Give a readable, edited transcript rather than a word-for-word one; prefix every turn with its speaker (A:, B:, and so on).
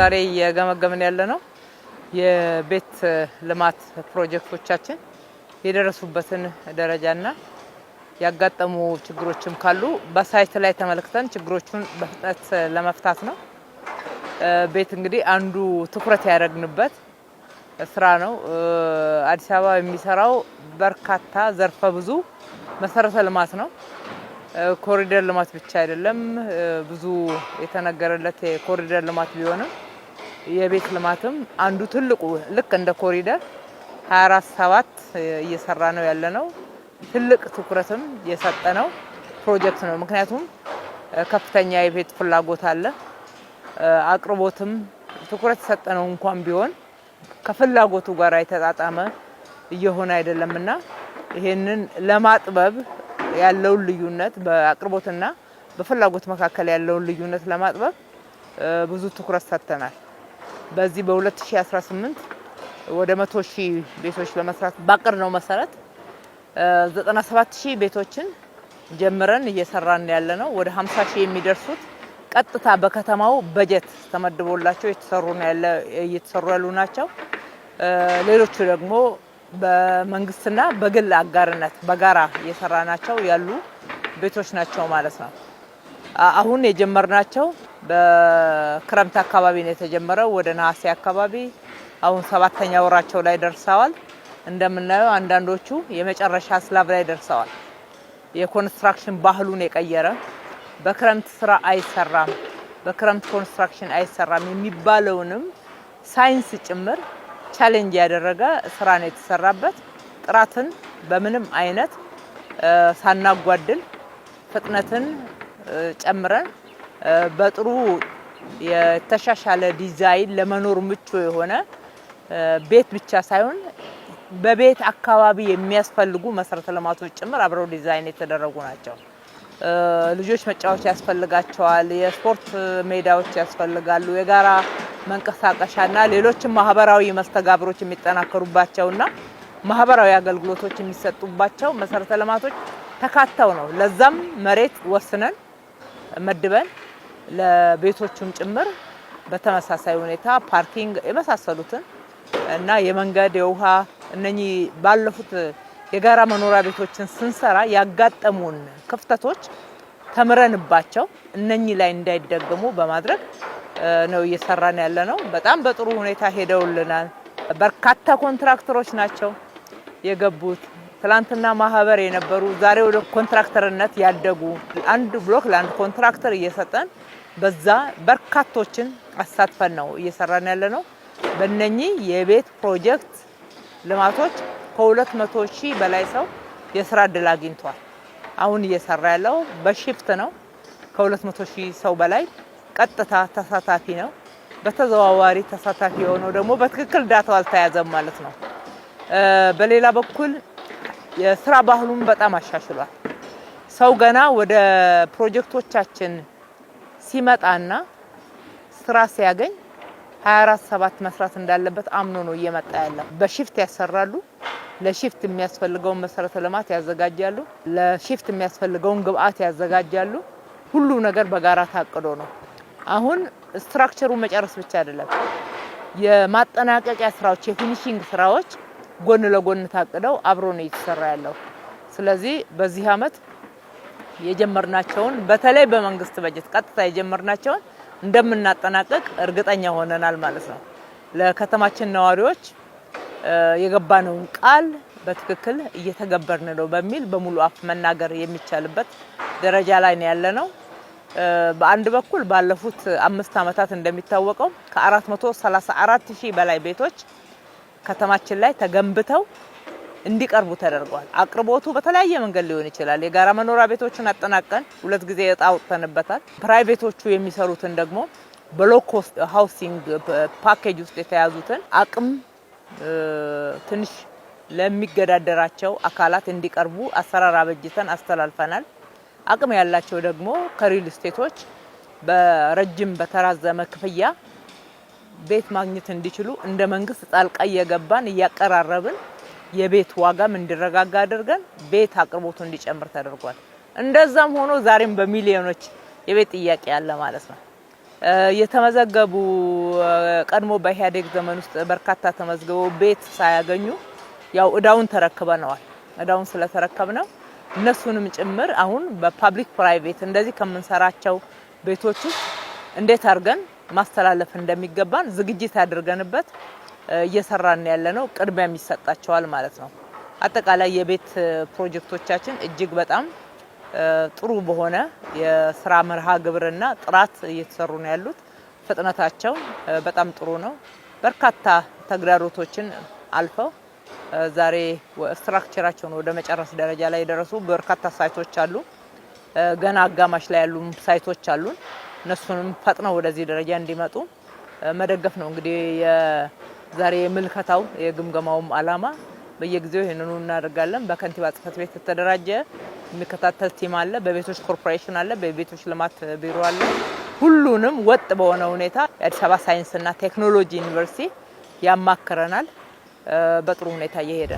A: ዛሬ የገመገምን ያለነው የቤት ልማት ፕሮጀክቶቻችን የደረሱበትን ደረጃና ያጋጠሙ ችግሮችም ካሉ በሳይት ላይ ተመልክተን ችግሮቹን በፍጥነት ለመፍታት ነው። ቤት እንግዲህ አንዱ ትኩረት ያደረግንበት ስራ ነው። አዲስ አበባ የሚሰራው በርካታ ዘርፈ ብዙ መሰረተ ልማት ነው። ኮሪደር ልማት ብቻ አይደለም። ብዙ የተነገረለት የኮሪደር ልማት ቢሆንም የቤት ልማትም አንዱ ትልቁ ልክ እንደ ኮሪደር 24/7 እየሰራ ነው ያለነው። ትልቅ ትኩረትም የሰጠነው ፕሮጀክት ነው። ምክንያቱም ከፍተኛ የቤት ፍላጎት አለ። አቅርቦትም ትኩረት የሰጠነው እንኳን ቢሆን ከፍላጎቱ ጋር የተጣጣመ እየሆነ አይደለምና ይሄንን ለማጥበብ ያለውን ልዩነት በአቅርቦትና በፍላጎት መካከል ያለውን ልዩነት ለማጥበብ ብዙ ትኩረት ሰጥተናል። በዚህ በ2018 ወደ 100,000 ቤቶች ለመስራት ባቀድነው መሰረት 97,000 ቤቶችን ጀምረን እየሰራን ያለነው። ወደ 50,000 የሚደርሱት ቀጥታ በከተማው በጀት ተመድቦላቸው እየተሰሩ ያሉ ናቸው። ሌሎቹ ደግሞ በመንግስትና በግል አጋርነት በጋራ እየሰራናቸው ያሉ ቤቶች ናቸው ማለት ነው። አሁን የጀመርናቸው በክረምት አካባቢ ነው የተጀመረው። ወደ ነሐሴ አካባቢ አሁን 7ኛ ወራቸው ላይ ደርሰዋል። እንደምናየው አንዳንዶቹ የመጨረሻ ስላብ ላይ ደርሰዋል። የኮንስትራክሽን ባህሉን የቀየረ በክረምት ስራ አይሰራም፣ በክረምት ኮንስትራክሽን አይሰራም የሚባለውንም ሳይንስ ጭምር ቻሌንጅ ያደረገ ስራ ነው የተሰራበት። ጥራትን በምንም አይነት ሳናጓድል ፍጥነትን ጨምረን በጥሩ የተሻሻለ ዲዛይን ለመኖር ምቹ የሆነ ቤት ብቻ ሳይሆን በቤት አካባቢ የሚያስፈልጉ መሰረተ ልማቶች ጭምር አብረው ዲዛይን የተደረጉ ናቸው። ልጆች መጫወቻ ያስፈልጋቸዋል፣ የስፖርት ሜዳዎች ያስፈልጋሉ፣ የጋራ መንቀሳቀሻና ሌሎችም ማህበራዊ መስተጋብሮች የሚጠናከሩባቸውና ማህበራዊ አገልግሎቶች የሚሰጡባቸው መሰረተ ልማቶች ተካተው ነው። ለዛም መሬት ወስነን መድበን ለቤቶቹም ጭምር በተመሳሳይ ሁኔታ ፓርኪንግ የመሳሰሉትን እና የመንገድ የውሃ እነኚህ ባለፉት የጋራ መኖሪያ ቤቶችን ስንሰራ ያጋጠሙን ክፍተቶች ተምረንባቸው እነኚህ ላይ እንዳይደገሙ በማድረግ ነው እየሰራን ያለነው። በጣም በጥሩ ሁኔታ ሄደውልናል። በርካታ ኮንትራክተሮች ናቸው የገቡት። ትላንትና ማህበር የነበሩ ዛሬ ወደ ኮንትራክተርነት ያደጉ አንድ ብሎክ ለአንድ ኮንትራክተር እየሰጠን በዛ በርካቶችን አሳትፈን ነው እየሰራን ያለነው። በእነኚህ የቤት ፕሮጀክት ልማቶች ከ200,000 በላይ ሰው የስራ እድል አግኝቷል። አሁን እየሰራ ያለው በሺፍት ነው። ከ200,000 ሰው በላይ ቀጥታ ተሳታፊ ነው። በተዘዋዋሪ ተሳታፊ የሆነው ደግሞ በትክክል ዳታው አልተያዘም ማለት ነው። በሌላ በኩል የስራ ባህሉን በጣም አሻሽሏል። ሰው ገና ወደ ፕሮጀክቶቻችን ሲመጣና ስራ ሲያገኝ 24/7 መስራት እንዳለበት አምኖ ነው እየመጣ ያለው። በሺፍት ያሰራሉ። ለሺፍት የሚያስፈልገውን መሰረተ ልማት ያዘጋጃሉ። ለሺፍት የሚያስፈልገውን ግብአት ያዘጋጃሉ። ሁሉ ነገር በጋራ ታቅዶ ነው። አሁን ስትራክቸሩን መጨረስ ብቻ አይደለም፣ የማጠናቀቂያ ስራዎች የፊኒሺንግ ስራዎች ጎን ለጎን ታቅደው አብሮ ነው እየተሰራ ያለው። ስለዚህ በዚህ አመት የጀመርናቸውን በተለይ በመንግስት በጀት ቀጥታ የጀመርናቸውን እንደምናጠናቀቅ እርግጠኛ ሆነናል ማለት ነው። ለከተማችን ነዋሪዎች የገባነውን ቃል በትክክል እየተገበርን ነው በሚል በሙሉ አፍ መናገር የሚቻልበት ደረጃ ላይ ነው ያለነው። በአንድ በኩል ባለፉት 5 አመታት እንደሚታወቀው ከ434,000 በላይ ቤቶች ከተማችን ላይ ተገንብተው እንዲቀርቡ ተደርጓል። አቅርቦቱ በተለያየ መንገድ ሊሆን ይችላል። የጋራ መኖሪያ ቤቶችን አጠናቀን 2 ጊዜ እጣ አውጥተንበታል። ፕራይቬቶቹ የሚሰሩትን ደግሞ በሎው ኮስት ሃውሲንግ ፓኬጅ ውስጥ የተያዙትን አቅም ትንሽ ለሚገዳደራቸው አካላት እንዲቀርቡ አሰራር አበጅተን አስተላልፈናል። አቅም ያላቸው ደግሞ ከሪል ስቴቶች በረጅም በተራዘመ ክፍያ ቤት ማግኘት እንዲችሉ እንደ መንግስት ጣልቃ እየገባን እያቀራረብን የቤት ዋጋም እንዲረጋጋ አድርገን ቤት አቅርቦቱ እንዲጨምር ተደርጓል። እንደዛም ሆኖ ዛሬም በሚሊዮኖች የቤት ጥያቄ ያለ ማለት ነው። የተመዘገቡ ቀድሞ በኢህአዴግ ዘመን ውስጥ በርካታ ተመዝግበው ቤት ሳያገኙ ያው እዳውን ተረክበነዋል። እዳውን ስለተረከብነው እነሱንም ጭምር አሁን በፓብሊክ ፕራይቬት እንደዚህ ከምንሰራቸው ቤቶች ውስጥ እንዴት አድርገን ማስተላለፍ እንደሚገባን ዝግጅት አድርገንበት እየሰራን ያለነው ቅድሚያ የሚሰጣቸዋል ማለት ነው። አጠቃላይ የቤት ፕሮጀክቶቻችን እጅግ በጣም ጥሩ በሆነ የስራ መርሃ ግብርና ጥራት እየተሰሩ ነው ያሉት። ፍጥነታቸው በጣም ጥሩ ነው። በርካታ ተግዳሮቶችን አልፈው ዛሬ ስትራክቸራቸውን ወደ መጨረስ ደረጃ ላይ የደረሱ በርካታ ሳይቶች አሉ። ገና አጋማሽ ላይ ያሉ ሳይቶች አሉ። እነሱንም ፈጥነው ወደዚህ ደረጃ እንዲመጡ መደገፍ ነው እንግዲህ የዛሬ ምልከታው የግምገማውም አላማ። በየጊዜው ይሄንኑ እናደርጋለን። በከንቲባ ጽሕፈት ቤት የተደራጀ የሚከታተል ቲም አለ። በቤቶች ኮርፖሬሽን አለ። በቤቶች ልማት ቢሮ አለ። ሁሉንም ወጥ በሆነ ሁኔታ የአዲስ አበባ ሳይንስና ቴክኖሎጂ ዩኒቨርሲቲ ያማክረናል። በጥሩ ሁኔታ እየሄደ